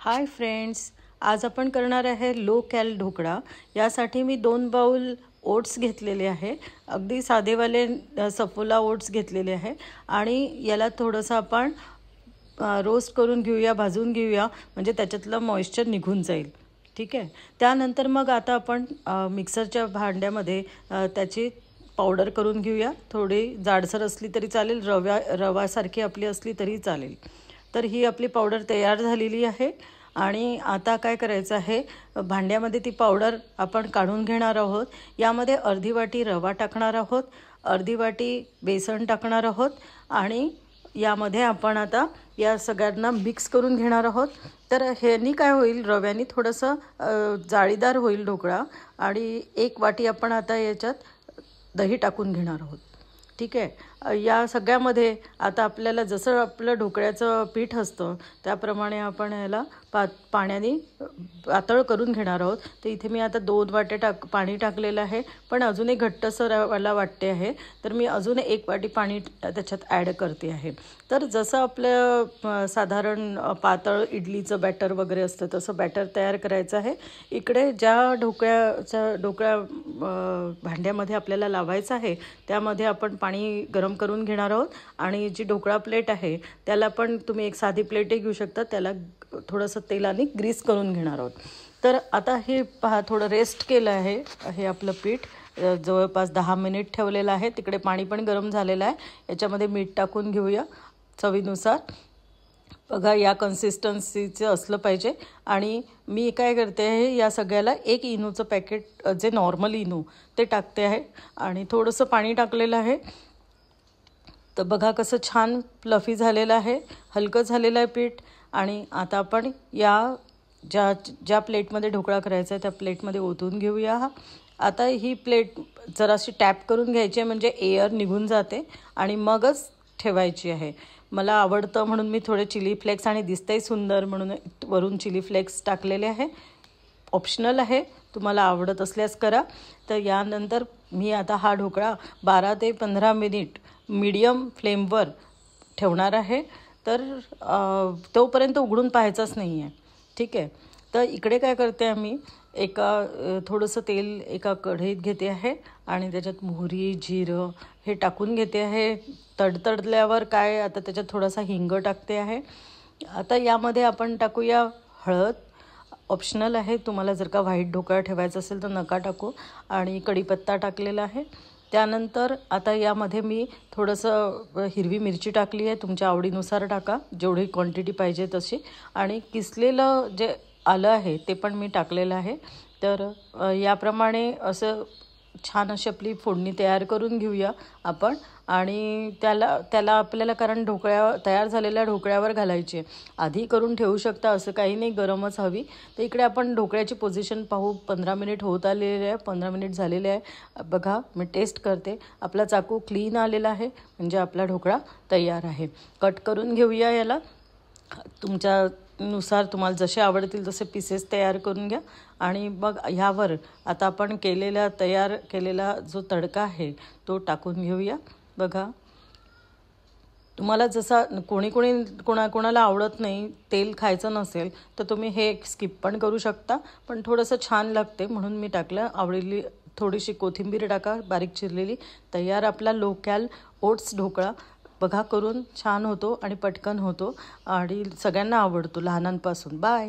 Hi friends, आज आपण करणार आहे लो कॅल ढोकळा। यासाठी मी 2 बाउल ओट्स घेतलेले आहे। अगदी साधेवाले सफोला ओट्स घेतलेले आहे आणि याला थोडंसं आपण रोस्ट करून घेऊया, भाजून घेऊया, म्हणजे त्याच्यातलं मॉइश्चर निघून जाईल। ठीक आहे। त्यानंतर मग आता आपण मिक्सरच्या भांड्यामध्ये त्याची पावडर करून घेऊया। थोडी जाडसर असली तरी चालेल, रवासारखी आपली असली तरी चालेल। तर ही आपली पावडर तयार झालेली आहे आणि आता काय करायचं आहे, भांड्यामध्ये ती पावडर आपण काढून घेणार आहोत। यामध्ये अर्धी वाटी रवा टाकणार आहोत, अर्धी वाटी बेसन टाकणार आहोत आणि यामध्ये आपण आता या सगळ्यांना मिक्स करून घेणार आहोत। तर ह्यानी काय होईल, रव्याने थोडंसं जाळीदार होईल ढोकळा। आणि 1 वाटी आपण आता याच्यात दही टाकून घेणार आहोत। ठीक आहे। या सगळ्यामध्ये आता आपल्याला जसं आपलं ढोकळ्याचं पीठ असतं त्याप्रमाणे आपण याला पाण्याने पातळ करून घेणार आहोत। तर इथे मी आता 2 वाट्या पाणी टाकलेलं आहे, पण अजूनही घट्टसर मला वाटते आहे, तर मी अजून 1 वाटी पाणी त्याच्यात ॲड करते आहे। तर जसं आपलं साधारण पातळ इडलीचं बॅटर वगैरे असतं तसं बॅटर तयार करायचं आहे। इकडे ज्या ढोकळा भांड्यामध्ये आपल्याला लावायचं आहे त्यामध्ये आपण पाणी गरम करून घेणार आहोत आणि जी ढोकळा प्लेट आहे त्याला पण तुम्ही एक साधी प्लेटही घेऊ शकता, त्याला थोडंसं तेलाने ग्रीस करून घेणार आहोत। तर आता हे पहा, थोडं रेस्ट केलं आहे हे आपलं पीठ, जवळपास 10 मिनिट ठेवलेलं आहे। तिकडे पाणी पण गरम झालेलं आहे। याच्यामध्ये मीठ टाकून घेऊया चवीनुसार। बघा, या कन्सिस्टन्सीचं असलं पाहिजे। आणि मी काय करते आहे, या सगळ्याला 1 इनोचं पॅकेट, जे नॉर्मल इनो ते टाकते आहे आणि थोडंसं पाणी टाकलेलं आहे। तर बघा कसं छान फ्लफी झालेलं आहे, हलकं झालेलं आहे पीठ। आणि आता आपण या ज्या प्लेटमध्ये ढोकळा करायचा आहे त्या प्लेटमध्ये ओतून घेऊया। आता ही प्लेट जराशी टॅप करून घ्यायची आहे, म्हणजे एअर निघून जाते आणि मगच ठेवायची आहे। मला आवडतं म्हणून मी थोडे चिली फ्लेक्स, आणि दिसतंही सुंदर म्हणून वरून चिली फ्लेक्स टाकलेले आहे। ऑप्शनल आहे, तुम्हाला आवडत असल्यास करा। तर यानंतर मी आता हा ढोकळा 12 ते 15 मिनिट मीडियम फ्लेमवर ठेवणार आहे। तर तोपर्यंत उघडून पाहायचंच नाही आहे। ठीक आहे। तर इकडे काय करते आम्ही, थोडंसं तेल एका कढईत घेते आहे आणि त्याच्यात मोहरी, जिरं हे टाकून घेते आहे। तडतडल्यावर काय, आता त्याच्यात थोडासा हिंग टाकते आहे। आता यामध्ये आपण टाकूया हळद, ऑप्शनल आहे, तुम्हाला जर का व्हाईट ढोकळा ठेवायचा असेल तर नका टाकू। आणि कढीपत्ता टाकलेला आहे। त्यानंतर आता यामध्ये मी थोडंसं हिरवी मिरची टाकली आहे, तुमच्या आवडीनुसार टाका, जेवढी क्वांटिटी पाहिजे तशी। आणि किसलेलं जे आलं आहे ते पण मी टाकलेलं आहे। तर याप्रमाणे असं छान अशी आपली फोडणी तयार करून घेऊया आपण। आणि त्याला आपल्याला, कारण तयार झालेल्या ढोकळ्यावर घालायची आहे, आधी करून ठेवू शकता, असं काही नाही, गरमच हवी। तर इकडे आपण ढोकळ्याची पोझिशन पाहू, 15 मिनिट होत आलेले आहे, 15 मिनिट झालेले आहे। बघा, मी टेस्ट करते, आपला चाकू क्लीन आलेला आहे, म्हणजे आपला ढोकळा तयार आहे। कट करून घेऊया याला, तुमच्यानुसार तुम्हाला जसे आवडतील तसे पीसेस तयार करून घ्या। आणि मग ह्यावर आता आपण तयार केलेला जो तडका आहे तो टाकून घेऊया। बघा, तुम्हाला जसा कोणाला आवडत नाही, तेल खायचं नसेल तर तुम्ही हे स्किप पण करू शकता, पण थोडंसं छान लागते म्हणून मी टाकलं। आवडली थोडीशी कोथिंबीर टाका बारीक चिरलेली। तयार आपला लो कॅल ओट्स ढोकळा। बघा, करून छान होतो आणि पटकन होतो आणि सगळ्यांना आवडतो, लहानांपासून। बाय।